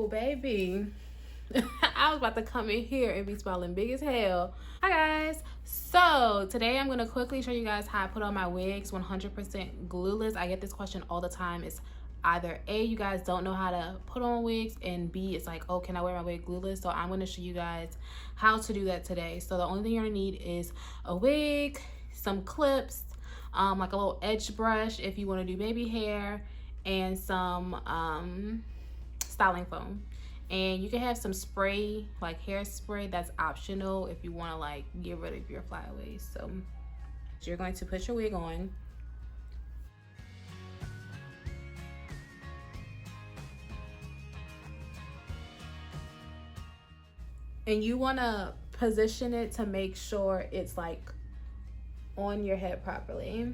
baby. I was about to come in here and be smiling big as hell. Hi guys. So today I'm going to quickly show you guys how I put on my wigs 100% glueless. I get this question all the time. It's either A, you guys don't know how to put on wigs, and B, it's like, oh, can I wear my wig glueless? So I'm going to show you guys how to do that today. So the only thing you're going to need is a wig, some clips, like a little edge brush if you want to do baby hair, and some styling foam. And you can have some spray, like hairspray, that's optional if you want to like get rid of your flyaways. So you're going to put your wig on. And you want to position it to make sure it's like on your head properly.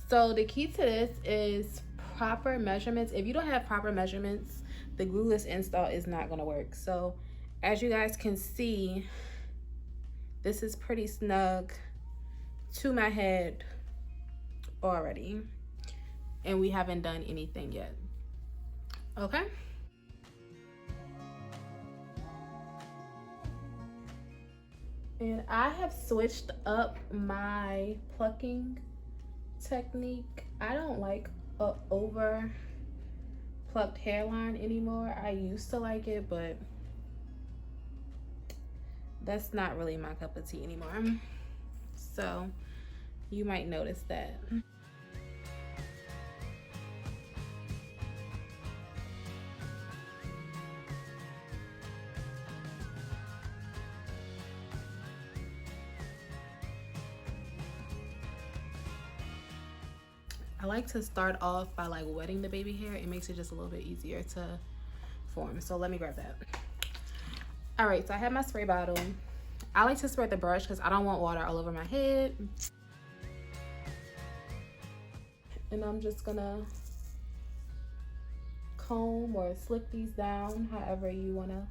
So the key to this is proper measurements. If you don't have proper measurements, the glueless install is not going to work. So as you guys can see, this is pretty snug to my head already, and we haven't done anything yet. Okay, and I have switched up my plucking technique. I don't like a over plucked hairline anymore. I used to like it, but that's not really my cup of tea anymore. So you might notice that. I like to start off by like wetting the baby hair. It makes it just a little bit easier to form. So let me grab that. All right, so I have my spray bottle. I like to spray the brush because I don't want water all over my head. And I'm just gonna comb or slick these down, however you wanna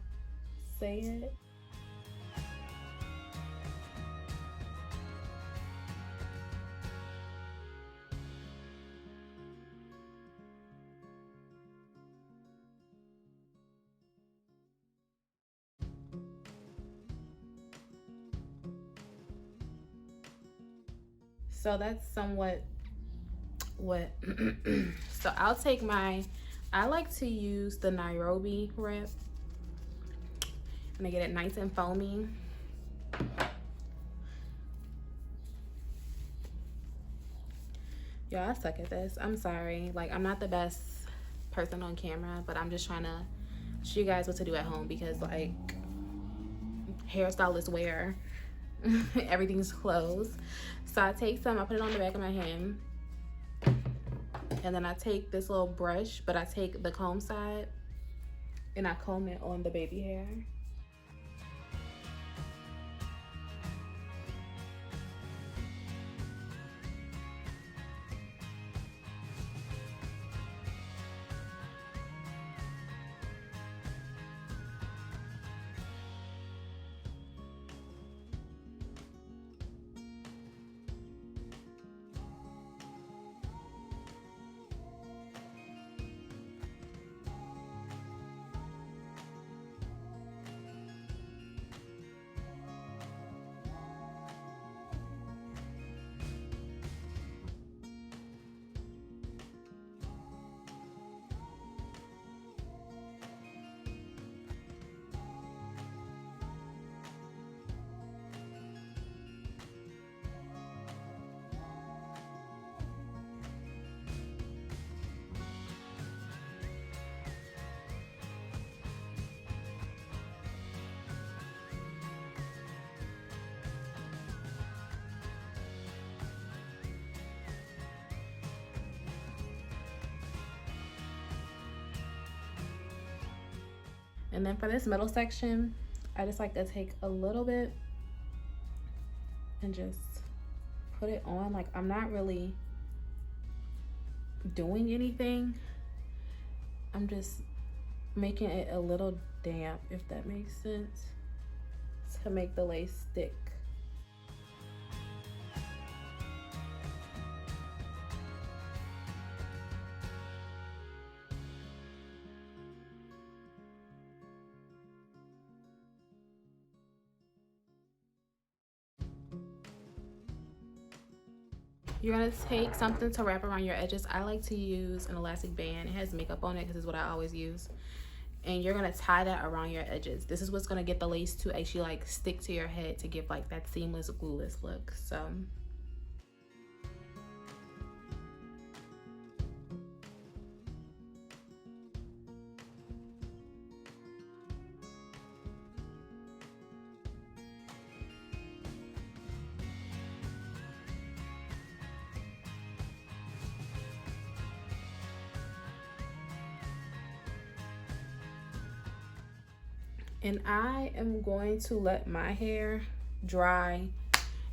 say it. So that's somewhat wet. So I'll take I like to use the Nairobi wrap, and I get it nice and foamy. Y'all, I suck at this. I'm sorry. Like, I'm not the best person on camera, but I'm just trying to show you guys what to do at home, because like hairstylists wear everything's closed. So I take some, I put it on the back of my hand, and then I take this little brush, but I take the comb side and I comb it on the baby hair. And then for this middle section, I just like to take a little bit and just put it on. Like, I'm not really doing anything. I'm just making it a little damp, if that makes sense, to make the lace stick. you're gonna take something to wrap around your edges. I like to use an elastic band. It has makeup on it because it's what I always use. And you're gonna tie that around your edges. This is what's gonna get the lace to actually like stick to your head to give like that seamless glueless look. So and I am going to let my hair dry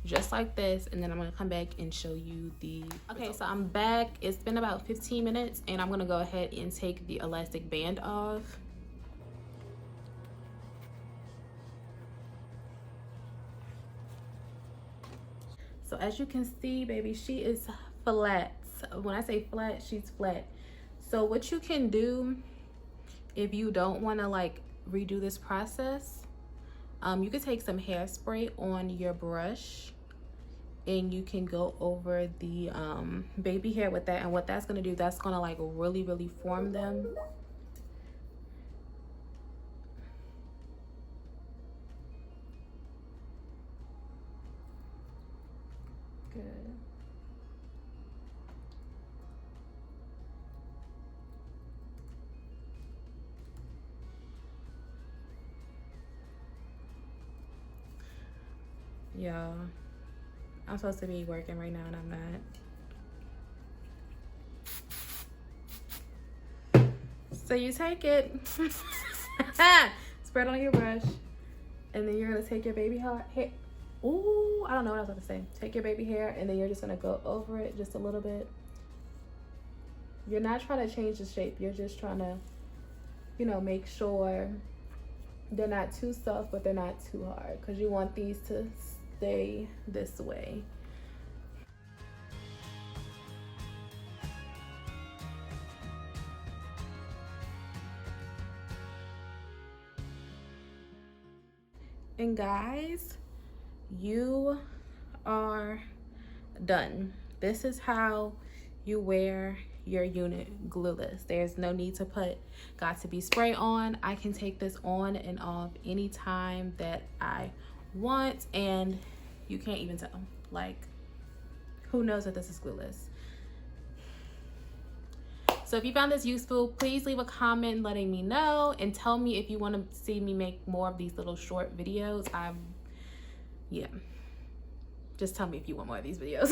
just like this, and then I'm gonna come back and show you the okay. So I'm back. It's been about 15 minutes, and I'm gonna go ahead and take the elastic band off. So as you can see, baby, she is flat. When I say flat, she's flat. So what you can do if you don't want to like redo this process, you could take some hairspray on your brush and you can go over the baby hair with that, and what that's going to do, that's going to like really form them. Good. Y'all, I'm supposed to be working right now and I'm not. So you take it, spread on your brush, and then you're gonna take your baby hair. Ooh, I don't know what I was about to say. Take your baby hair, and then you're just gonna go over it just a little bit. You're not trying to change the shape. You're just trying to, you know, make sure they're not too soft, but they're not too hard, because you want these to stay this way. And guys, you are done. This is how you wear your unit glueless. There's no need to put got to be spray on. I can take this on and off anytime that I want, and you can't even tell. Like, who knows that this is glueless? So if you found this useful, please leave a comment letting me know, and tell me if you want to see me make more of these little short videos. Yeah, just tell me if you want more of these videos.